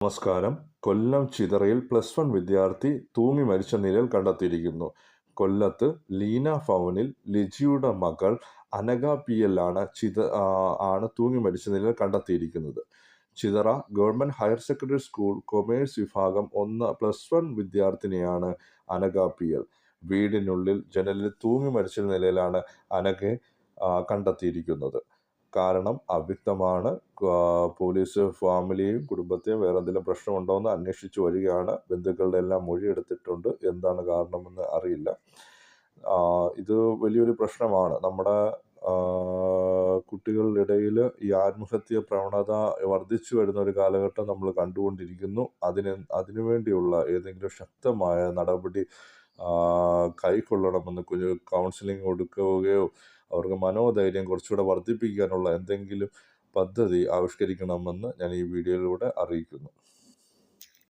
നമസ്കാരം. കൊല്ലം ചിതറയിൽ +1 വിദ്യാർത്ഥി തൂങ്ങി മരിച്ച നിലയിൽ കണ്ടെത്തിയിരിക്കുന്നു. കൊല്ലത്ത് ലീന ഭവനിൽ ലിജിയുടെ മകൾ അനഘ PL ആണ് തൂങ്ങി മരിച്ച നിലയിൽ കണ്ടെത്തിയിരിക്കുന്നത്. Chithara government higher secondary school commerce വിഭാഗം 1 +1 വിദ്യാർത്ഥിനിയാണ് അനഘ PL. വീടിനുള്ളിൽ ജനലിൽ തൂങ്ങി മരിച്ച നിലയിലാണ് അനഘയെ കണ്ടെത്തിയിരിക്കുന്നത്. കാരണം അവ്യക്തമാണ്. പോലീസ് ഫാമിലിയെയും കുടുംബത്തെയും വേറെ എന്തെങ്കിലും പ്രശ്നമുണ്ടോ എന്ന് അന്വേഷിച്ചു വരികയാണ്. ബന്ധുക്കളുടെ എല്ലാം മൊഴിയെടുത്തിട്ടുണ്ട്. എന്താണ് കാരണമെന്ന് അറിയില്ല. ഇത് വലിയൊരു പ്രശ്നമാണ്. നമ്മുടെ കുട്ടികളുടെ ഇടയിൽ ഈ ആത്മഹത്യ പ്രവണത വർദ്ധിച്ചു വരുന്ന ഒരു കാലഘട്ടം നമ്മൾ കണ്ടുകൊണ്ടിരിക്കുന്നു. അതിനുവേണ്ടിയുള്ള ഏതെങ്കിലും ശക്തമായ നടപടി കൈക്കൊള്ളണമെന്ന് കൗൺസിലിംഗ് കൊടുക്കുകയോ അവർക്ക് മനോധൈര്യം കുറച്ചുകൂടെ വർദ്ധിപ്പിക്കാനുള്ള എന്തെങ്കിലും പദ്ധതി ആവിഷ്കരിക്കണമെന്ന് ഞാൻ ഈ വീഡിയോയിലൂടെ അറിയിക്കുന്നു.